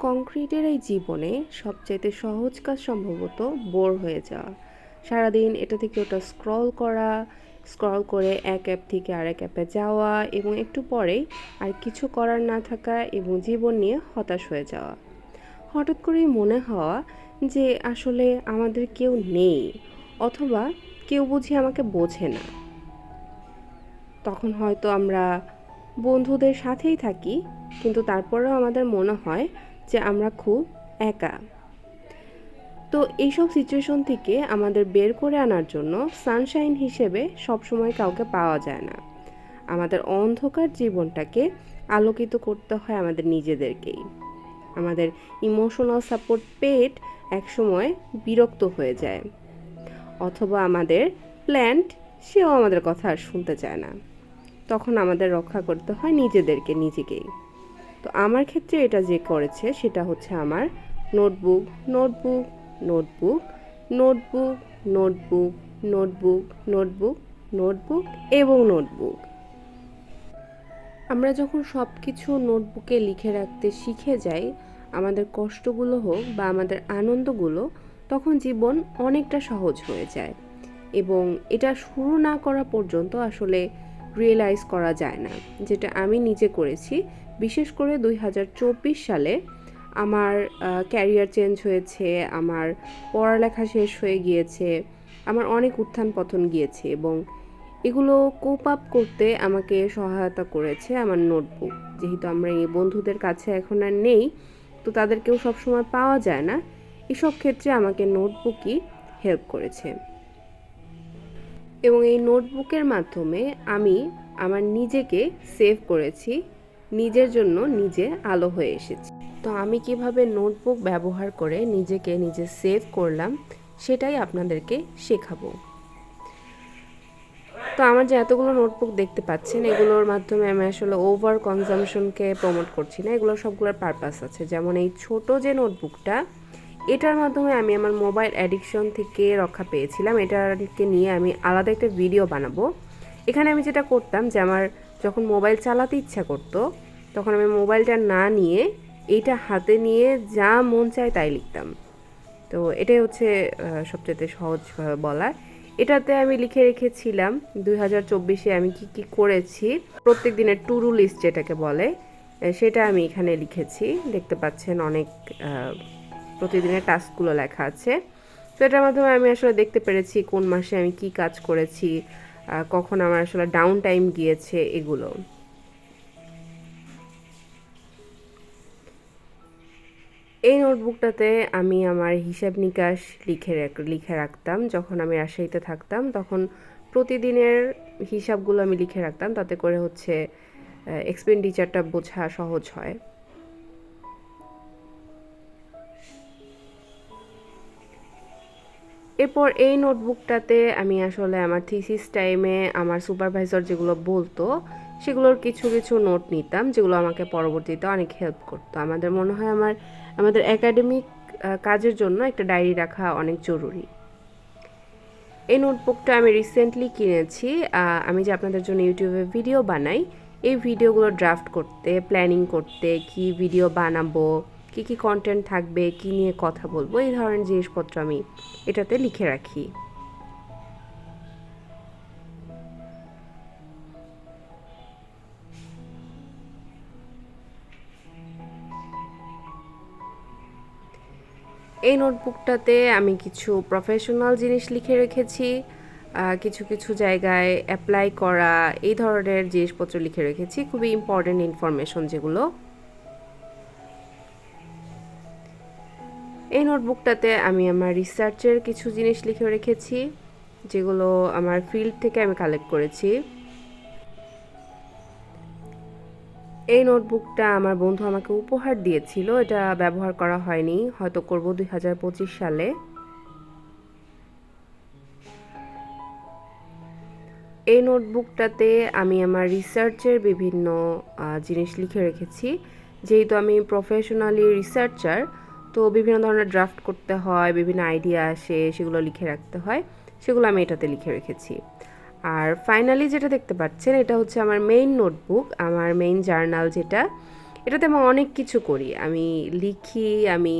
কংক্রিটের এই জীবনে সবচাইতে সহজ কাজ সম্ভবত বোর হয়ে যাওয়া। সারাদিন এটা থেকে ওটা স্ক্রল করে এক অ্যাপ থেকে আরেক অ্যাপে যাওয়া এবং একটু পরেই আর কিছু করার না থাকা এবং জীবন নিয়ে হতাশ হয়ে যাওয়া। হঠাৎ করেই মনে হওয়া যে আসলে আমাদের কেউ নেই, অথবা কেউ বুঝি আমাকে বোঝে না। তখন হয়তো আমরা বন্ধুদের সাথেই থাকি, কিন্তু তারপরেও আমাদের মনে হয় যে আমরা খুব একা। তো এইসব সিচুয়েশন থেকে আমাদের বের করে আনার জন্য সানশাইন হিসেবে সবসময় কাউকে পাওয়া যায় না। আমাদের অন্ধকার জীবনটাকে আলোকিত করতে হয় আমাদের নিজেদেরকেই। আমাদের ইমোশনাল সাপোর্ট পেট একসময় বিরক্ত হয়ে যায়, অথবা আমাদের প্ল্যান্ট সেও আমাদের কথা আর শুনতে চায় না। তখন আমাদের রক্ষা করতে হয় নিজেকেই। তো আমার ক্ষেত্রে এটা যে করেছে সেটা হচ্ছে আমার notebook, notebook, notebook, notebook, notebook, notebook, notebook, notebook এবং নোটবুক। আমরা যখন সব কিছু নোটবুকে লিখে রাখতে শিখে যাই, আমাদের কষ্টগুলো হোক বা আমাদের আনন্দগুলো, তখন জীবন অনেকটা সহজ হয়ে যায়। এবং এটা শুরু না করা পর্যন্ত আসলে রিয়েলাইজ করা যায় না, যেটা আমি নিজে করেছি। বিশেষ করে 2024 সালে আমার ক্যারিয়ার চেঞ্জ হয়েছে, আমার পড়ালেখা শেষ হয়ে গিয়েছে, আমার অনেক উত্থান পতন গিয়েছে, এবং এগুলো কোপ আপ করতে আমাকে সহায়তা করেছে আমার নোটবুক। যেহেতু আমরা এই বন্ধুদের কাছে এখন আর নেই, তো তাদেরকেও সবসময় পাওয়া যায় না, এসব ক্ষেত্রে আমাকে নোটবুকই হেল্প করেছে। এবং এই নোটবুকের মাধ্যমে আমি আমার নিজেকে সেভ করেছি, নিজের জন্য নিজে আলো হয়ে এসেছি। তো আমি কিভাবে নোটবুক ব্যবহার করে নিজে সেভ করলাম, সেটাই আপনাদেরকে শেখাবো। তো আমার যে এতগুলো নোটবুক দেখতে পাচ্ছেন, এগুলোর মাধ্যমে আমি আসলে ওভার কনজামশনকে প্রমোট করছি না। এগুলোর সবগুলোর পারপাস আছে। যেমন এই ছোট যে নোটবুকটা, এটার মাধ্যমে আমি আমার মোবাইল অ্যাডিকশন থেকে রক্ষা পেয়েছিলাম। এটাকে নিয়ে আমি আলাদা একটা ভিডিও বানাবো। এখানে আমি যেটা করতাম যে আমার যখন মোবাইল চালাতে ইচ্ছা করতো, তখন আমি মোবাইলটা না নিয়ে এইটা হাতে নিয়ে যা মন চায় তাই লিখতাম। তো এটাই হচ্ছে সবচেয়ে সহজভাবে বলার। এটাতে আমি লিখে রেখেছিলাম 2024-এ আমি কি কি করেছি, প্রত্যেক দিনের টু ডু লিস্ট যেটাকে বলে, সেটা আমি এখানে লিখেছি। দেখতে পাচ্ছেন অনেক প্রতিদিনের টাস্কগুলো লেখা আছে। তো এটার মাধ্যমে আমি আসলে দেখতে পেরেছি কোন মাসে আমি কি কাজ করেছি, কখন আমার আসলে ডাউন টাইম গিয়েছে, এগুলো। এই নোটবুকটাতে আমি আমার হিসাব নিকাশ লিখে রাখতাম। যখন আমি রাজশাহীতে থাকতাম, তখন প্রতিদিনের হিসাবগুলো আমি লিখে রাখতাম, তাতে করে হচ্ছে এক্সপেন্ডিচারটা বোঝা সহজ হয়। এরপর এই নোটবুকটাতে আমি আসলে আমার থিসিস টাইমে আমার সুপারভাইজার যেগুলো বলতো, সেগুলোর কিছু কিছু নোট নিতাম, যেগুলো আমাকে পরবর্তীতে অনেক হেল্প করতো। আমাদের মনে হয় আমাদের একাডেমিক কাজের জন্য একটা ডায়েরি রাখা অনেক জরুরি। এই নোটবুকটা আমি রিসেন্টলি কিনেছি। আমি যে আপনাদের জন্য ইউটিউবে ভিডিও বানাই, এই ভিডিওগুলো ড্রাফট করতে, প্ল্যানিং করতে, কি ভিডিও বানাবো, কি কি কন্টেন্ট থাকবে, কি নিয়ে কথা বলবো, এই ধরনের জিনিসপত্র আমি এটাতে লিখে রাখি। এই নোটবুকটাতে আমি কিছু প্রফেশনাল জিনিস লিখে রেখেছি, কিছু কিছু জায়গায় অ্যাপ্লাই করা এই ধরনের জিনিসপত্র লিখে রেখেছি, খুবই ইম্পর্টেন্ট ইনফরমেশন যেগুলো। এই নোটবুকটাতে আমি আমার রিসার্চের কিছু জিনিস লিখে রেখেছি, যেগুলো আমার ফিল্ড থেকে আমি কালেক্ট করেছি। এই নোটবুকটা আমার বন্ধু আমাকে উপহার দিয়েছিল, এটা ব্যবহার করা হয়নি, হয়তো করব 2025 সালে। এই নোটবুকটাতে আমি আমার রিসার্চের বিভিন্ন জিনিস লিখে রেখেছি। যেহেতু আমি প্রফেশনালি রিসার্চার, তো বিভিন্ন ধরনের ড্রাফট করতে হয়, বিভিন্ন আইডিয়া আসে, সেগুলো লিখে রাখতে হয়, সেগুলো আমি এটাতে লিখে রেখেছি। আর ফাইনালি যেটা দেখতে পাচ্ছেন, এটা হচ্ছে আমার মেইন নোটবুক, আমার মেইন জার্নাল যেটা। এটাতে আমি অনেক কিছু করি। আমি লিখি, আমি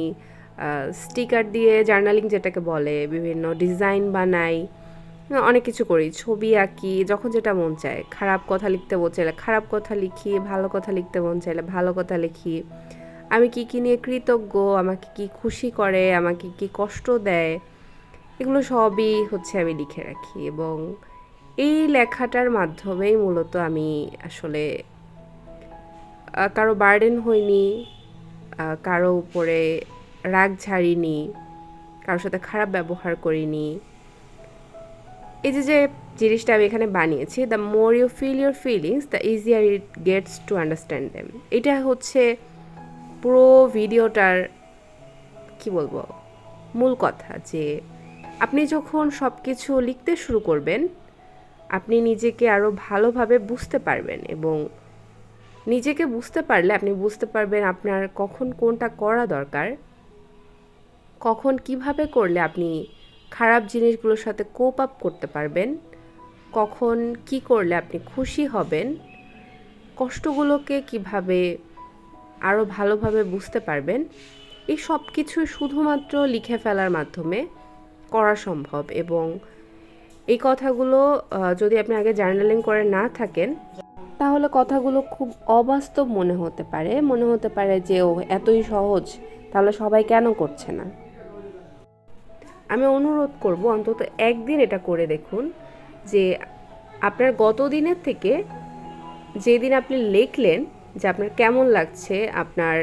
স্টিকার দিয়ে জার্নালিং যেটাকে বলে, বিভিন্ন ডিজাইন বানাই, অনেক কিছু করি। ছবি আঁকি, যখন যেটা মন চায়। খারাপ কথা লিখতে মন চাইলে খারাপ কথা লিখি, ভালো কথা লিখতে মন চাইলে ভালো কথা লিখি। আমি কী নিয়ে কৃতজ্ঞ, আমাকে কি খুশি করে, আমাকে কি কষ্ট দেয়, এগুলো সবই হচ্ছে আমি লিখে রাখি। এবং এই লেখাটার মাধ্যমেই মূলত আমি আসলে কারো বার্ডেন হইনি, কারো উপরে রাগ ঝাড়িনি, কারোর সাথে খারাপ ব্যবহার করিনি। এই যে জিনিসটা আমি এখানে বানিয়েছি, the more you feel your feelings the easier it gets to understand them, এটা হচ্ছে পুরো ভিডিওটার কি বলবো মূল কথা। যে আপনি যখন সব কিছু লিখতে শুরু করবেন, আপনি নিজেকে আরও ভালোভাবে বুঝতে পারবেন, এবং নিজেকে বুঝতে পারলে আপনি বুঝতে পারবেন আপনার কখন কোনটা করা দরকার, কখন কিভাবে করলে আপনি খারাপ জিনিসগুলোর সাথে কোপ আপ করতে পারবেন, কখন কি করলে আপনি খুশি হবেন, কষ্টগুলোকে কিভাবে আরও ভালোভাবে বুঝতে পারবেন। এই সব কিছু শুধুমাত্র লিখে ফেলার মাধ্যমে করা সম্ভব। এবং এই কথাগুলো যদি আপনি আগে জার্নালিং করে না থাকেন, তাহলে কথাগুলো খুব অবাস্তব মনে হতে পারে যে ও এতই সহজ, তাহলে সবাই কেন করছে না। আমি অনুরোধ করব অন্তত একদিন এটা করে দেখুন, যে আপনার গত দিনের থেকে যেদিন আপনি লিখলেন যে আপনার কেমন লাগছে, আপনার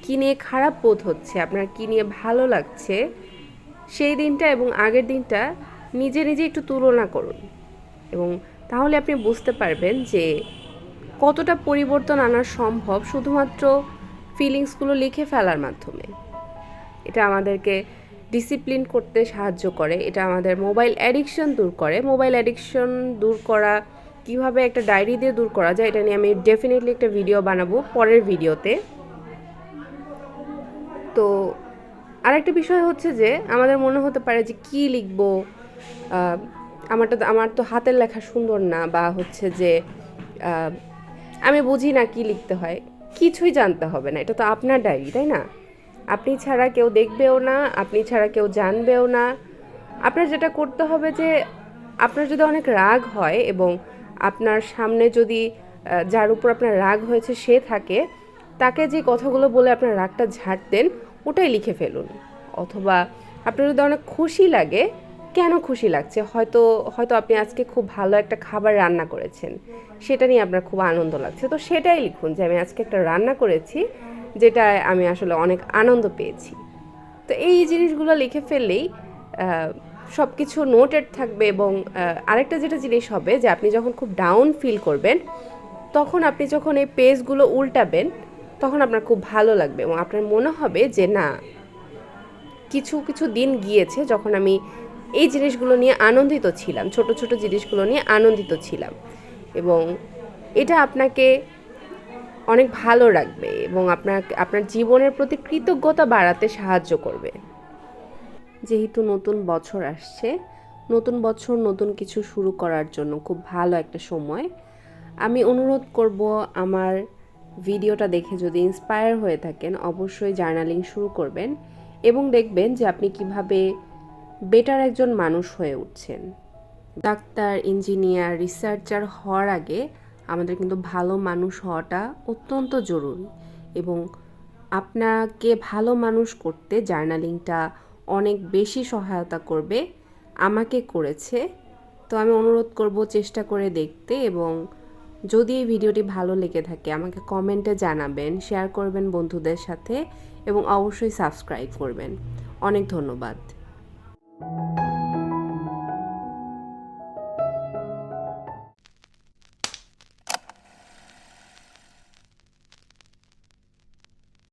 কী নিয়ে খারাপ বোধ হচ্ছে, আপনার কী নিয়ে ভালো লাগছে, সেই দিনটা এবং আগের দিনটা নিজে একটু তুলনা করুন। এবং তাহলে আপনি বুঝতে পারবেন যে কতটা পরিবর্তন আনা সম্ভব শুধুমাত্র ফিলিংসগুলো লিখে ফেলার মাধ্যমে। এটা আমাদেরকে ডিসিপ্লিন করতে সাহায্য করে, এটা আমাদের মোবাইল অ্যাডিকশন দূর করে। মোবাইল অ্যাডিকশন দূর করা কিভাবে একটা ডায়েরি দিয়ে দূর করা যায়, এটা নিয়ে আমি ডেফিনেটলি একটা ভিডিও বানাবো পরের ভিডিওতে। তো আরেকটা বিষয় হচ্ছে যে আমাদের মনে হতে পারে যে কি লিখবো, আমার তো হাতের লেখা সুন্দর না, বা হচ্ছে যে আমি বুঝি না কি লিখতে হয়। কিছুই জানতে হবে না, এটা তো আপনার ডায়েরি, তাই না? আপনি ছাড়া কেউ দেখবেও না, আপনি ছাড়া কেউ জানবেও না। আপনার যেটা করতে হবে যে আপনার যদি অনেক রাগ হয় এবং আপনার সামনে যদি যার উপর আপনার রাগ হয়েছে সে থাকে, তাকে যে কথাগুলো বলে আপনার রাগটা ঝাড়তেন ওটাই লিখে ফেলুন। অথবা আপনার যদি অনেক খুশি লাগে, কেন খুশি লাগছে, হয়তো আপনি আজকে খুব ভালো একটা খাবার রান্না করেছেন, সেটা নিয়ে আপনার খুব আনন্দ লাগছে, তো সেটাই লিখুন যে আমি আজকে একটা রান্না করেছি যেটা আমি আসলে অনেক আনন্দ পেয়েছি। তো এই জিনিসগুলো লিখে ফেললেই সব কিছু নোটেড থাকবে। এবং আরেকটা যেটা জিনিস হবে যে আপনি যখন খুব ডাউন ফিল করবেন, তখন আপনি যখন এই পেজগুলো উল্টাবেন, তখন আপনার খুব ভালো লাগবে এবং আপনার মনে হবে যে না, কিছু দিন গিয়েছে যখন আমি এই জিনিসগুলো নিয়ে আনন্দিত ছিলাম, ছোট ছোট জিনিসগুলো নিয়ে আনন্দিত ছিলাম। এবং এটা আপনাকে অনেক ভালো রাখবে এবং আপনার জীবনের প্রতি কৃতজ্ঞতা বাড়াতে সাহায্য করবে। যেহেতু নতুন বছর আসছে, নতুন বছর নতুন কিছু শুরু করার জন্য খুব ভালো একটা সময়। আমি অনুরোধ করব, আমার ভিডিওটা দেখে যদি ইন্সপায়ার হয়ে থাকেন, অবশ্যই জার্নালিং শুরু করবেন এবং দেখবেন যে আপনি কিভাবে বেটার একজন মানুষ হয়ে উঠছেন। ডাক্তার, ইঞ্জিনিয়ার, রিসার্চার হওয়ার আগে আমাদের কিন্তু ভালো মানুষ হওয়াটা অত্যন্ত জরুরি। এবং আপনাকে ভালো মানুষ করতে জার্নালিংটা অনেক বেশি সহায়তা করবে, আমাকে করেছে। তো আমি অনুরোধ করব চেষ্টা করে দেখতে, এবং যদি এই ভিডিওটি ভালো লেগে থাকে আমাকে কমেন্টে জানাবেন, শেয়ার করবেন বন্ধুদের সাথে এবং অবশ্যই সাবস্ক্রাইব করবেন। অনেক ধন্যবাদ।